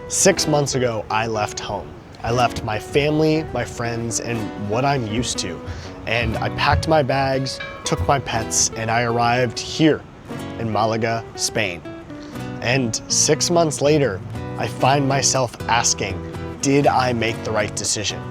6 months ago, I left home. I left my family, my friends, and what I'm used to. And I packed my bags, took my pets, and I arrived here in Malaga, Spain. And 6 months later, I find myself asking, did I make the right decision?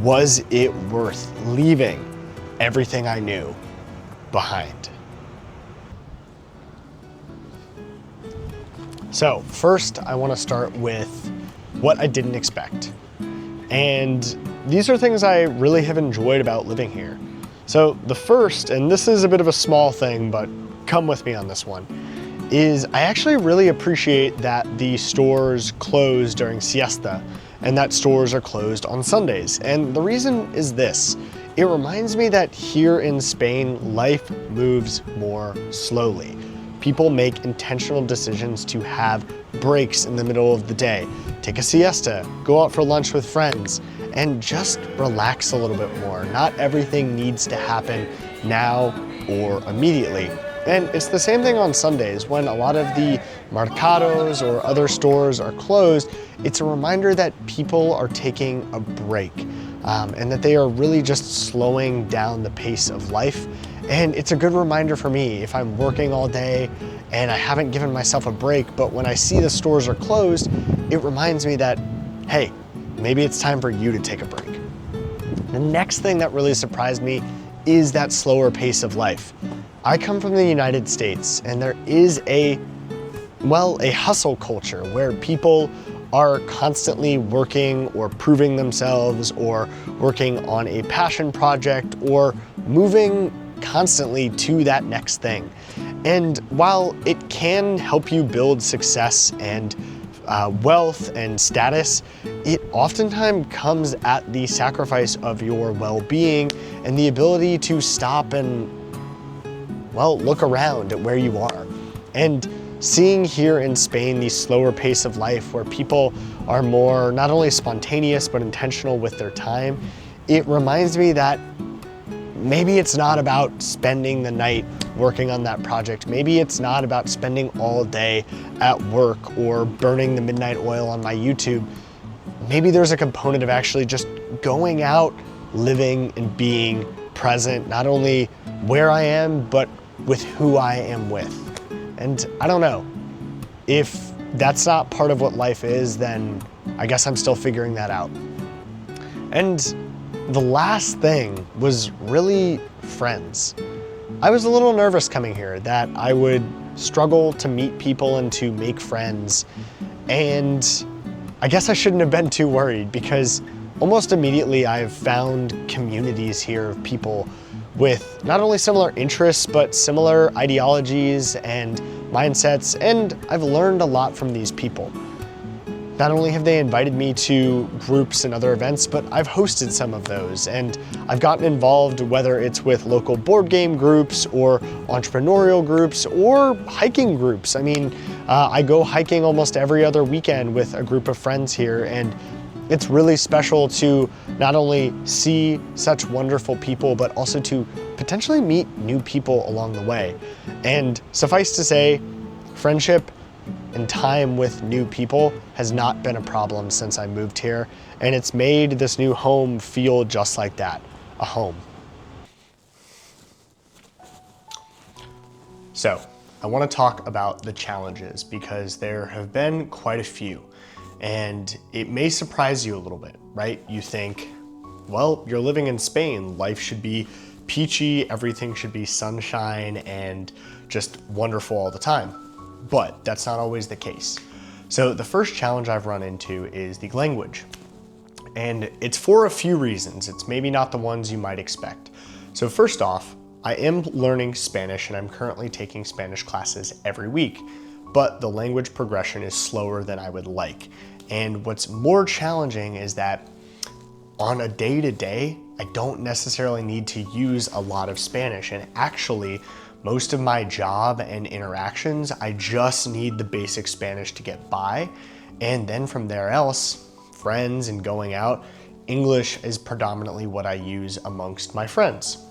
Was it worth leaving everything I knew behind? So first, I want to start with what I didn't expect. And these are things I really have enjoyed about living here. So the first, and this is a bit of a small thing, but come with me on this one, is I actually really appreciate that the stores close during siesta and that stores are closed on Sundays. And the reason is this: it reminds me that here in Spain, life moves more slowly. People make intentional decisions to have breaks in the middle of the day, take a siesta, go out for lunch with friends, and just relax a little bit more. Not everything needs to happen now or immediately. And it's the same thing on Sundays. When a lot of the mercados or other stores are closed, it's a reminder that people are taking a break and that they are really just slowing down the pace of life. And it's a good reminder for me if I'm working all day and I haven't given myself a break, but when I see the stores are closed, it reminds me that, hey, maybe it's time for you to take a break. The next thing that really surprised me is that slower pace of life. I come from the United States, and there is a hustle culture where people are constantly working or proving themselves or working on a passion project or moving constantly to that next thing. And while it can help you build success and wealth and status, it oftentimes comes at the sacrifice of your well-being and the ability to stop and, well, look around at where you are. And seeing here in Spain the slower pace of life where people are more not only spontaneous but intentional with their time, it reminds me that maybe it's not about spending the night working on that project. Maybe it's not about spending all day at work or burning the midnight oil on my YouTube. Maybe there's a component of actually just going out, living and being present, not only where I am, but with who I am with. And I don't know, if that's not part of what life is, then I guess I'm still figuring that out. And the last thing was really friends. I was a little nervous coming here that I would struggle to meet people and to make friends. And I guess I shouldn't have been too worried, because almost immediately I've found communities here of people with not only similar interests, but similar ideologies and mindsets, and I've learned a lot from these people. Not only have they invited me to groups and other events, but I've hosted some of those, and I've gotten involved, whether it's with local board game groups or entrepreneurial groups or hiking groups. I mean, I go hiking almost every other weekend with a group of friends here, and it's really special to not only see such wonderful people, but also to potentially meet new people along the way. And suffice to say, friendship and time with new people has not been a problem since I moved here, and it's made this new home feel just like that, a home. So, I want to talk about the challenges because there have been quite a few. And it may surprise you a little bit, right? You think, well, you're living in Spain. Life should be peachy, everything should be sunshine and just wonderful all the time. But that's not always the case. So the first challenge I've run into is the language. And it's for a few reasons. It's maybe not the ones you might expect. So first off, I am learning Spanish and I'm currently taking Spanish classes every week, but the language progression is slower than I would like. And what's more challenging is that on a day-to-day, I don't necessarily need to use a lot of Spanish. And actually, most of my job and interactions, I just need the basic Spanish to get by. And then from there else, friends and going out, English is predominantly what I use amongst my friends.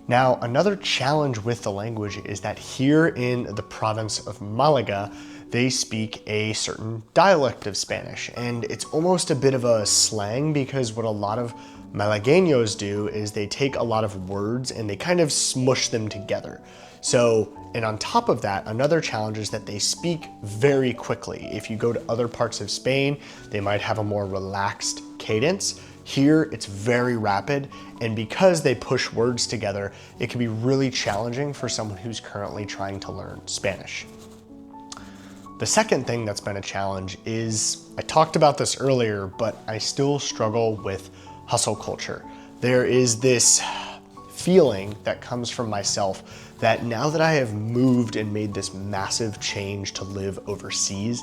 Now, another challenge with the language is that here in the province of Malaga, they speak a certain dialect of Spanish, and it's almost a bit of a slang because what a lot of Malagueños do is they take a lot of words and they kind of smush them together. So, and on top of that, another challenge is that they speak very quickly. If you go to other parts of Spain, they might have a more relaxed cadence. Here, it's very rapid, and because they push words together, it can be really challenging for someone who's currently trying to learn Spanish. The second thing that's been a challenge is, I talked about this earlier, but I still struggle with hustle culture. There is this feeling that comes from myself that now that I have moved and made this massive change to live overseas,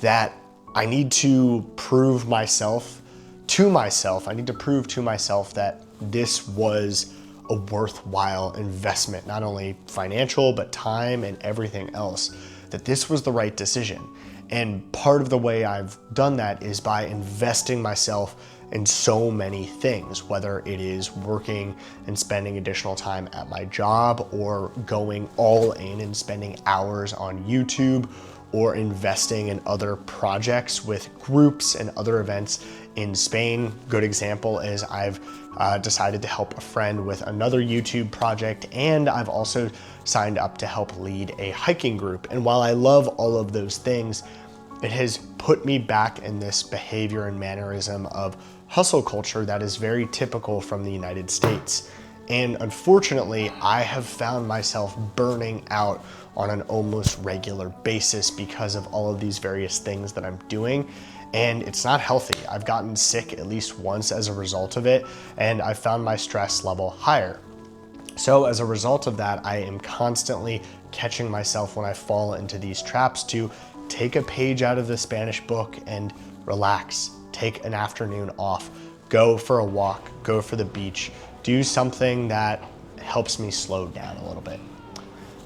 that I need to prove myself to myself. I need to prove to myself that this was a worthwhile investment, not only financial, but time and everything else, that this was the right decision. And part of the way I've done that is by investing myself in so many things, whether it is working and spending additional time at my job, or going all in and spending hours on YouTube, or investing in other projects with groups and other events in Spain. Good example is I've decided to help a friend with another YouTube project, and I've also signed up to help lead a hiking group. And while I love all of those things, it has put me back in this behavior and mannerism of hustle culture that is very typical from the United States. And unfortunately, I have found myself burning out on an almost regular basis because of all of these various things that I'm doing. And it's not healthy. I've gotten sick at least once as a result of it, and I found my stress level higher. So as a result of that, I am constantly catching myself when I fall into these traps to take a page out of the Spanish book and relax, take an afternoon off, go for a walk, go for the beach, do something that helps me slow down a little bit.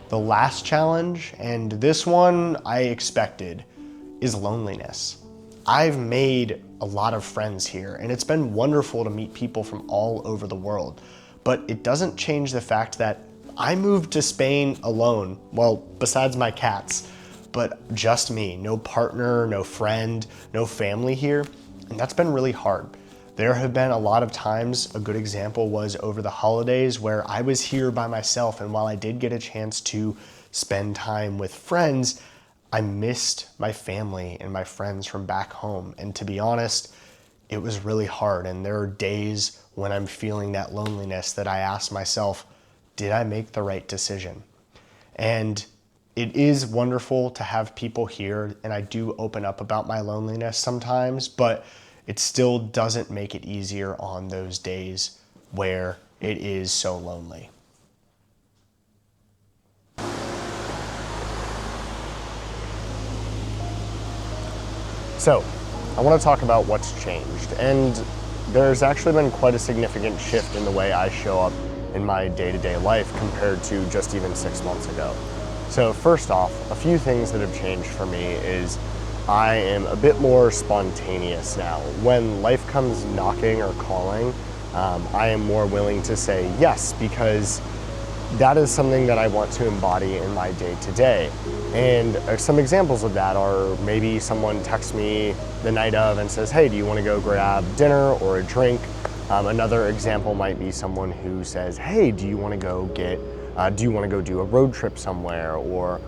The last challenge, and this one I expected, is loneliness. I've made a lot of friends here, and it's been wonderful to meet people from all over the world, but it doesn't change the fact that I moved to Spain alone, well, besides my cats, but just me, no partner, no friend, no family here, and that's been really hard. There have been a lot of times, a good example was over the holidays where I was here by myself, and while I did get a chance to spend time with friends, I missed my family and my friends from back home. And to be honest, it was really hard. And there are days when I'm feeling that loneliness that I ask myself, did I make the right decision? And it is wonderful to have people here, and I do open up about my loneliness sometimes, but it still doesn't make it easier on those days where it is so lonely. So, I want to talk about what's changed, and there's actually been quite a significant shift in the way I show up in my day-to-day life compared to just even 6 months ago. So first off, a few things that have changed for me is I am a bit more spontaneous now. When life comes knocking or calling, I am more willing to say yes, because that is something that I want to embody in my day-to-day. And some examples of that are maybe someone texts me the night of and says, hey, do you want to go grab dinner or a drink? Another example might be someone who says, hey, do you want to go do a road trip somewhere? Or,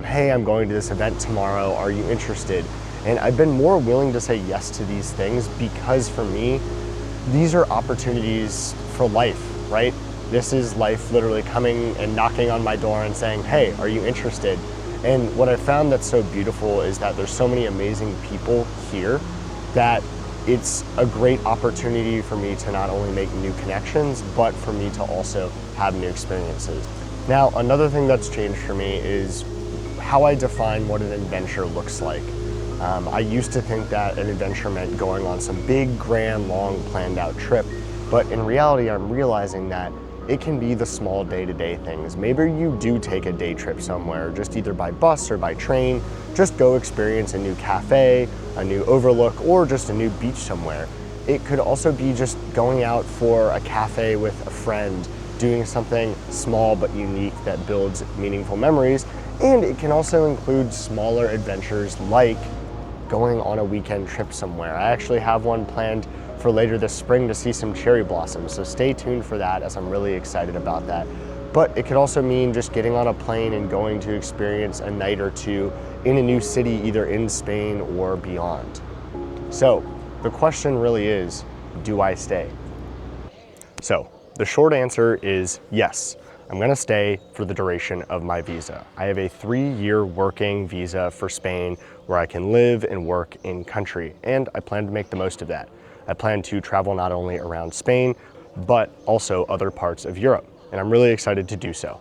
hey, I'm going to this event tomorrow, are you interested? And I've been more willing to say yes to these things because for me, these are opportunities for life, right? This is life literally coming and knocking on my door and saying, hey, are you interested? And what I found that's so beautiful is that there's so many amazing people here that it's a great opportunity for me to not only make new connections, but for me to also have new experiences. Now, another thing that's changed for me is how I define what an adventure looks like. I used to think that an adventure meant going on some big, grand, long, planned out trip, but in reality, I'm realizing that it can be the small day-to-day things. Maybe you do take a day trip somewhere, just either by bus or by train, just go experience a new cafe, a new overlook, or just a new beach somewhere. It could also be just going out for a cafe with a friend, doing something small but unique that builds meaningful memories. And it can also include smaller adventures like going on a weekend trip somewhere. I actually have one planned for later this spring to see some cherry blossoms, so stay tuned for that, as I'm really excited about that. But it could also mean just getting on a plane and going to experience a night or two in a new city, either in Spain or beyond. So the question really is, do I stay? So the short answer is yes. I'm gonna stay for the duration of my visa. I have a 3-year working visa for Spain where I can live and work in country, and I plan to make the most of that. I plan to travel not only around Spain, but also other parts of Europe, and I'm really excited to do so.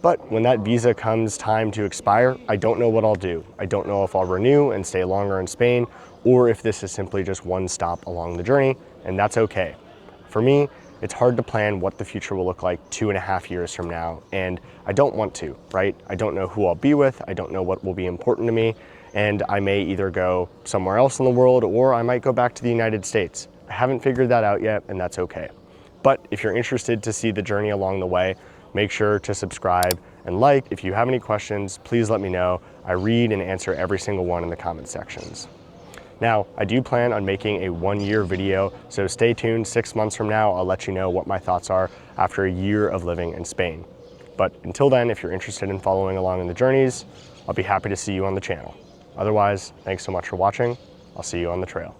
But when that visa comes time to expire, I don't know what I'll do. I don't know if I'll renew and stay longer in Spain, or if this is simply just one stop along the journey, and that's okay. For me, it's hard to plan what the future will look like 2.5 years from now, and I don't want to, right? I don't know who I'll be with, I don't know what will be important to me, and I may either go somewhere else in the world or I might go back to the United States. I haven't figured that out yet, and that's okay. But if you're interested to see the journey along the way, make sure to subscribe and like. If you have any questions, please let me know. I read and answer every single one in the comment sections. Now, I do plan on making a 1-year video, so stay tuned. 6 months from now, I'll let you know what my thoughts are after a year of living in Spain. But until then, if you're interested in following along in the journeys, I'll be happy to see you on the channel. Otherwise, thanks so much for watching. I'll see you on the trail.